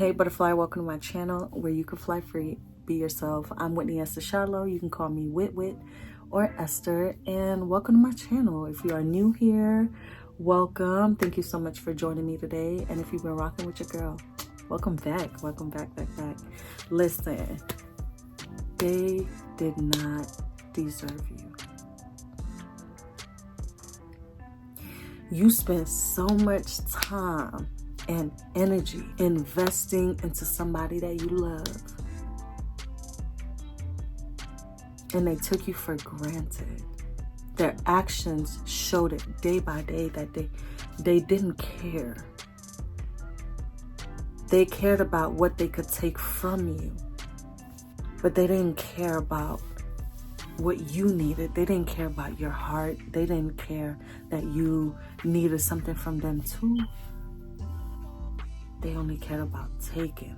Hey butterfly, welcome to my channel where you can fly free, be yourself. I'm Whitney Esther Charlo. You can call me Wit or Esther, and welcome to my channel. If you are new here, welcome. Thank you so much for joining me today. And if you've been rocking with your girl, welcome back. Welcome back. Listen, they did not deserve you. You spent so much time and energy investing into somebody that you love, and they took you for granted. Their actions showed it day by day that they didn't care. They cared about what they could take from you, but they didn't care about what you needed. They didn't care about your heart. They didn't care that you needed something from them too. They only cared about taking.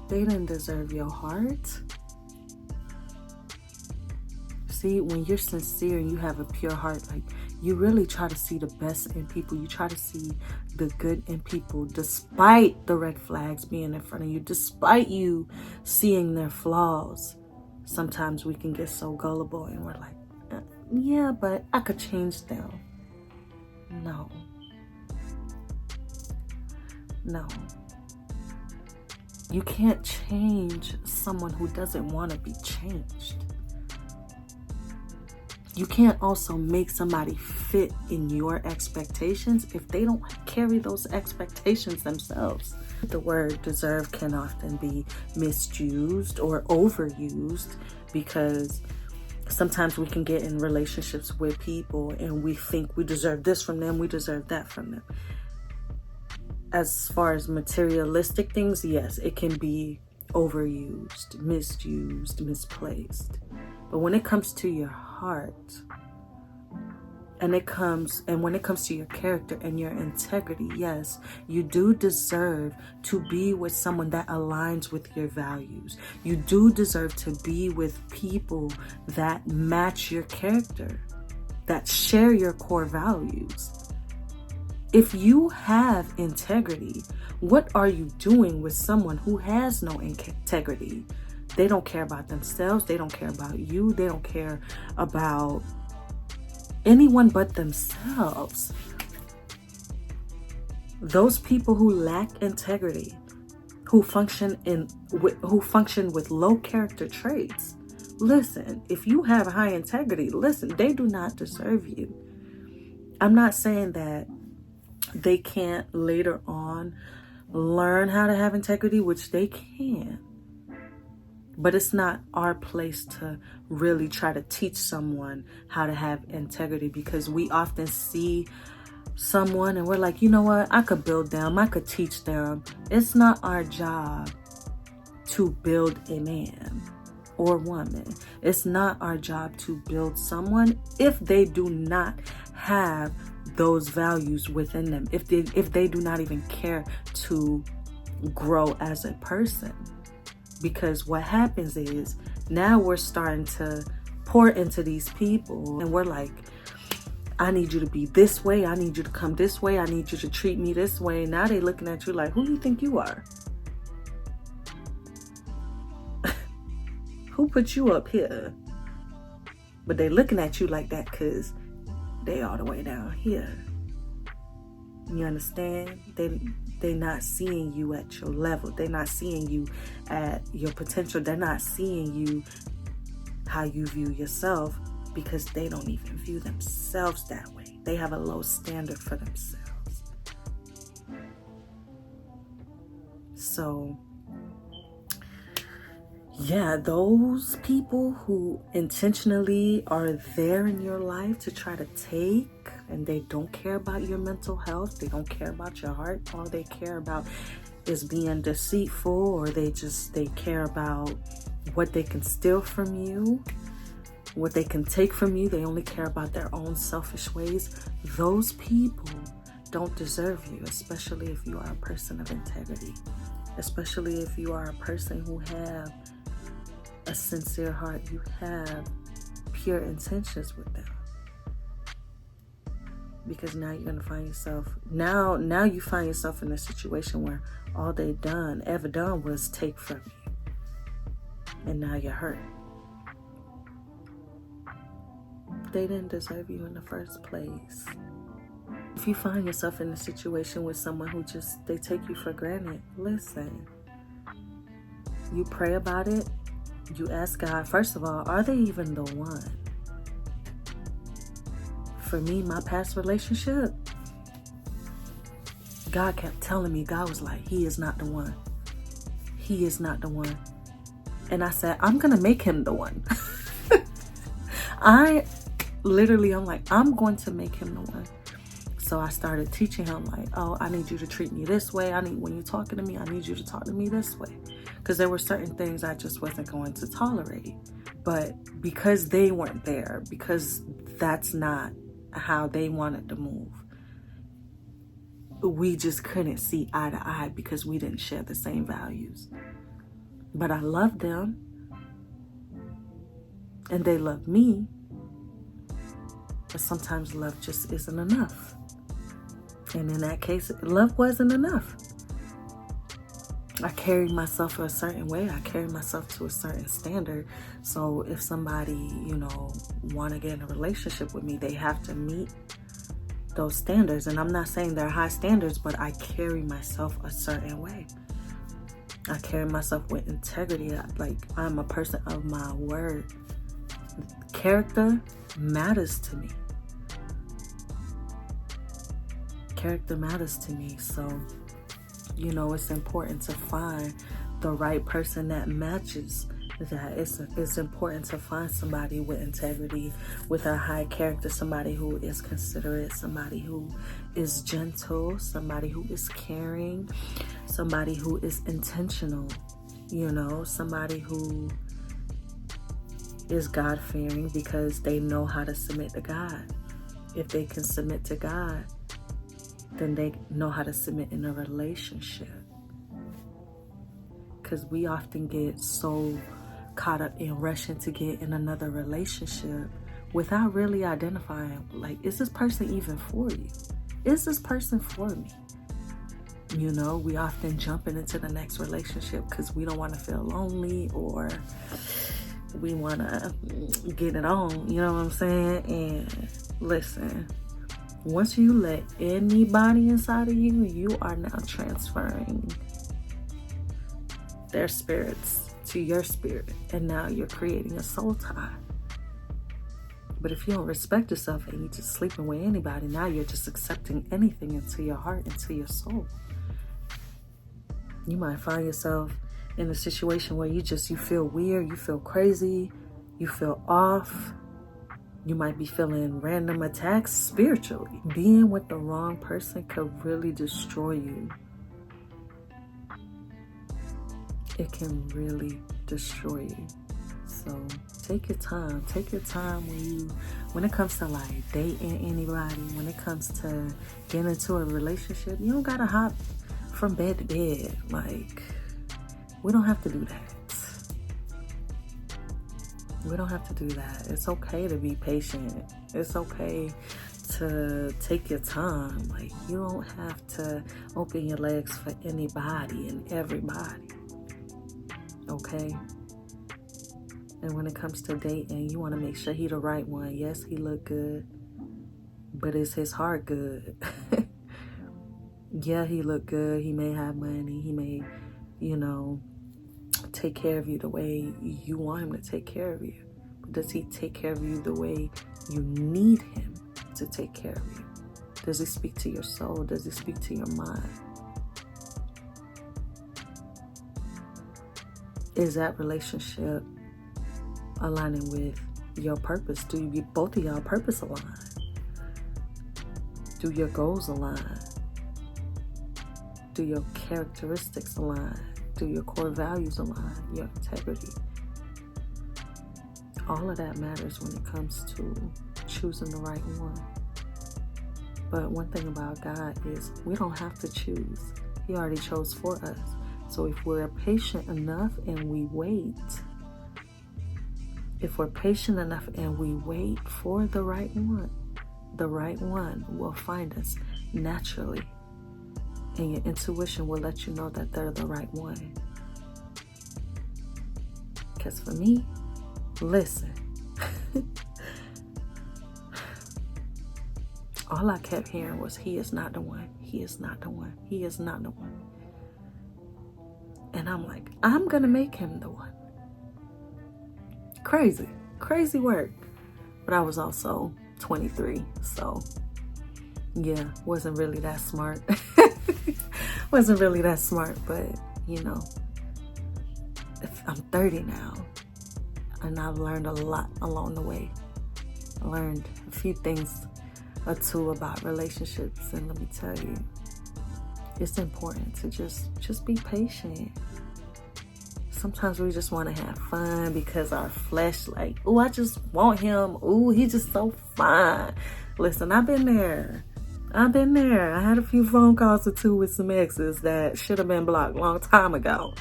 They didn't deserve your heart. See, when you're sincere and you have a pure heart, like, you really try to see the best in people. You try to see the good in people, despite the red flags being in front of you, despite you seeing their flaws. Sometimes we can get so gullible and we're like, yeah, but I could change them. No. You can't change someone who doesn't want to be changed. You can't also make somebody fit in your expectations if they don't carry those expectations themselves. The word deserve can often be misused or overused because sometimes we can get in relationships with people and we think we deserve this from them, we deserve that from them. As far as materialistic things, yes, it can be overused, misused, misplaced. But when it comes to your heart, and when it comes to your character and your integrity, yes, you do deserve to be with someone that aligns with your values. You do deserve to be with people that match your character, that share your core values. If you have integrity, what are you doing with someone who has no integrity? They don't care about themselves. They don't care about you. They don't care about anyone but themselves. Those people who lack integrity, who function with low character traits, listen, if you have high integrity, listen, they do not deserve you. I'm not saying that they can't later on learn how to have integrity, which they can. But it's not our place to really try to teach someone how to have integrity, because we often see someone and we're like, you know what, I could build them, I could teach them. It's not our job to build a man or woman. It's not our job to build someone if they do not have those values within them, if they do not even care to grow as a person. Because what happens is now we're starting to pour into these people and we're like, I need you to be this way, I need you to come this way, I need you to treat me this way. Now they looking at you like, who do you think you are? Who put you up here? But they looking at you like that because they all the way down here. You understand? They're not seeing you at your level. They're not seeing you at your potential. They're not seeing you how you view yourself, because they don't even view themselves that way. They have a low standard for themselves. So, yeah, those people who intentionally are there in your life to try to take, and they don't care about your mental health, they don't care about your heart, all they care about is being deceitful, or they care about what they can steal from you, what they can take from you. They only care about their own selfish ways. Those people don't deserve you, especially if you are a person of integrity, especially if you are a person who have a sincere heart, you have pure intentions with them. Because now you're gonna find yourself, now you find yourself in a situation where all they ever done was take from you, and now you're hurt. They didn't deserve you in the first place. If you find yourself in a situation with someone who they take you for granted, listen. You pray about it. You ask God, first of all, are they even the one? For me, my past relationship, God kept telling me, God was like, he is not the one. He is not the one. And I said, I'm going to make him the one. I'm like, I'm going to make him the one. So I started teaching him like, oh, I need you to treat me this way. When you're talking to me, I need you to talk to me this way. Because there were certain things I just wasn't going to tolerate. But because they weren't there, because that's not how they wanted to move, we just couldn't see eye to eye because we didn't share the same values. But I loved them, and they loved me. But sometimes love just isn't enough. And in that case, love wasn't enough. I carried myself a certain way. I carried myself to a certain standard. So if somebody, want to get in a relationship with me, they have to meet those standards. And I'm not saying they're high standards, but I carry myself a certain way. I carry myself with integrity. Like, I'm a person of my word. Character matters to me. Character matters to me. So, it's important to find the right person that matches that. It's important to find somebody with integrity, with a high character, somebody who is considerate, somebody who is gentle, somebody who is caring, somebody who is intentional, somebody who is God-fearing because they know how to submit to God. If they can submit to God, then they know how to submit in a relationship. Because we often get so caught up in rushing to get in another relationship without really identifying, like, is this person even for you? Is this person for me? We often jumping into the next relationship because we don't want to feel lonely, or we want to get it on, you know what I'm saying? And listen, once you let anybody inside of you, you are now transferring their spirits to your spirit. And now you're creating a soul tie. But if you don't respect yourself and you just sleeping with anybody, now you're just accepting anything into your heart, into your soul. You might find yourself in a situation where you feel weird, you feel crazy, you feel off. You might be feeling random attacks spiritually. Being with the wrong person could really destroy you. It can really destroy you. So take your time. Take your time when it comes to like dating anybody, when it comes to getting into a relationship. You don't gotta hop from bed to bed. Like, we don't have to do that. We don't have to do that. It's okay to be patient. It's okay to take your time. Like, you don't have to open your legs for anybody and everybody. Okay? And when it comes to dating, you want to make sure he the right one. Yes, he look good, but is his heart good? Yeah, he look good. He may have money. He may, take care of you the way you want him to take care of you. But does he take care of you the way you need him to take care of you? Does he speak to your soul? Does he speak to your mind? Is that relationship aligning with your purpose? Do you both of y'all purpose align? Do your goals align? Do your characteristics align? Do your core values align? Your integrity? All of that matters when it comes to choosing the right one. But one thing about God is we don't have to choose. He already chose for us. So if we're patient enough and we wait, for the right one, The right one will find us naturally. And your intuition will let you know that they're the right one. Because for me, listen. All I kept hearing was, he is not the one. He is not the one. He is not the one. And I'm like, I'm going to make him the one. Crazy. Crazy work. But I was also 23. So, yeah, wasn't really that smart. Wasn't really that smart. But, you know, I'm 30 now. And I've learned a lot along the way. I learned a few things or two about relationships, and let me tell you, it's important to just be patient. Sometimes we just want to have fun because our flesh like, oh, I just want him. Oh, he's just so fine. Listen, I've been there. I had a few phone calls or two with some exes that should have been blocked a long time ago,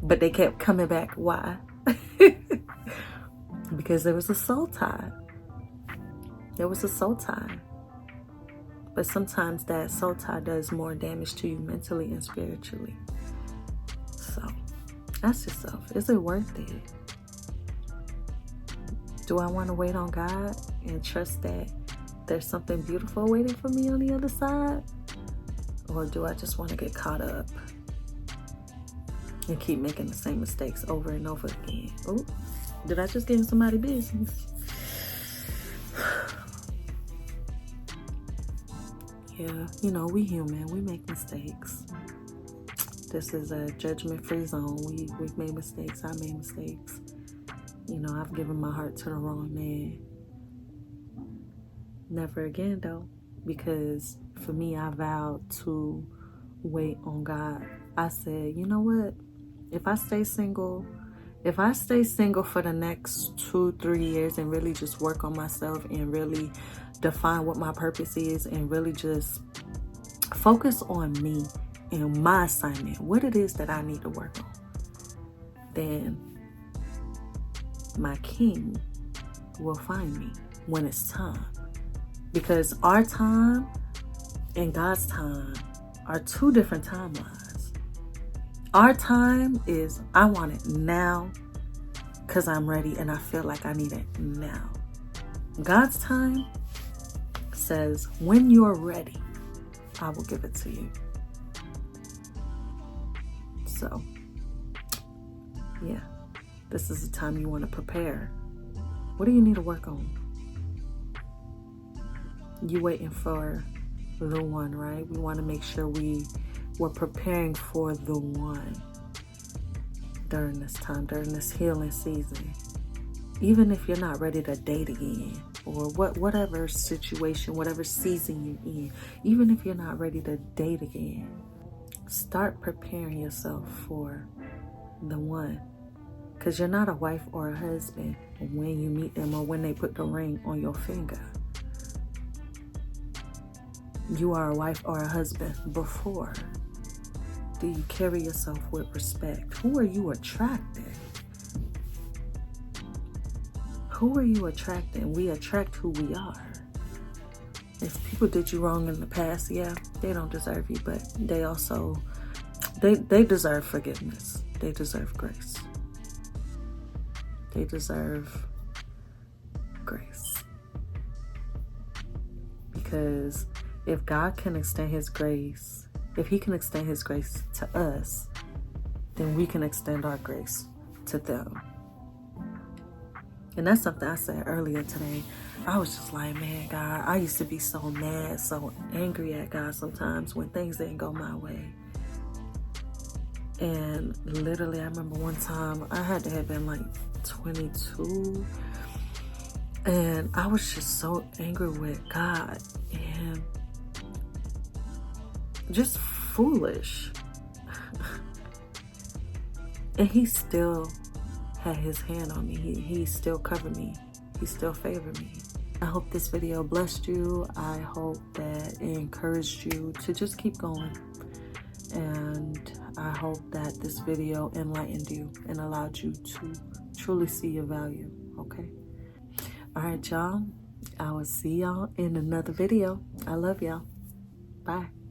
but they kept coming back. Why? Because there was a soul tie. There was a soul tie. But sometimes that soul tie does more damage to you mentally and spiritually. So, ask yourself, is it worth it? Do I want to wait on God and trust that there's something beautiful waiting for me on the other side? Or do I just want to get caught up and keep making the same mistakes over and over again? Oh, did I just get in somebody's business? Yeah, you know, we human. We make mistakes. This is a judgment-free zone. We've made mistakes. I made mistakes. You know, I've given my heart to the wrong man. Never again, though. Because for me, I vowed to wait on God. I said, you know what? If I stay single for the next 2-3 years and really just work on myself and really define what my purpose is and really just focus on me and my assignment, what it is that I need to work on, then my king will find me when it's time. Because our time and God's time are two different timelines. Our time is, I want it now because I'm ready and I feel like I need it now. God's time says, when you're ready, I will give it to you. So, yeah, this is the time you want to prepare. What do you need to work on? You waiting for the one, right? We want to make sure we're preparing for the one during this time, during this healing season. Even if you're not ready to date again, or whatever situation, whatever season you're in, even if you're not ready to date again, start preparing yourself for the one. Because you're not a wife or a husband when you meet them or when they put the ring on your finger. You are a wife or a husband before. Do you carry yourself with respect? Who are you attracting? Who are you attracting? We attract who we are. If people did you wrong in the past, yeah, they don't deserve you, but they also, they deserve forgiveness. They deserve grace. They deserve grace. Because if God can extend his grace, if he can extend his grace to us, then we can extend our grace to them. And that's something I said earlier today. I was just like, man, God, I used to be so mad, so angry at God sometimes when things didn't go my way. And literally, I remember one time I had to have been like 22. And I was just so angry with God and just foolish. And he still had his hand on me. He still covered me. He still favored me. I hope this video blessed you. I hope that it encouraged you to just keep going. And I hope that this video enlightened you and allowed you to truly see your value. Okay? All right, y'all. I will see y'all in another video. I love y'all. Bye.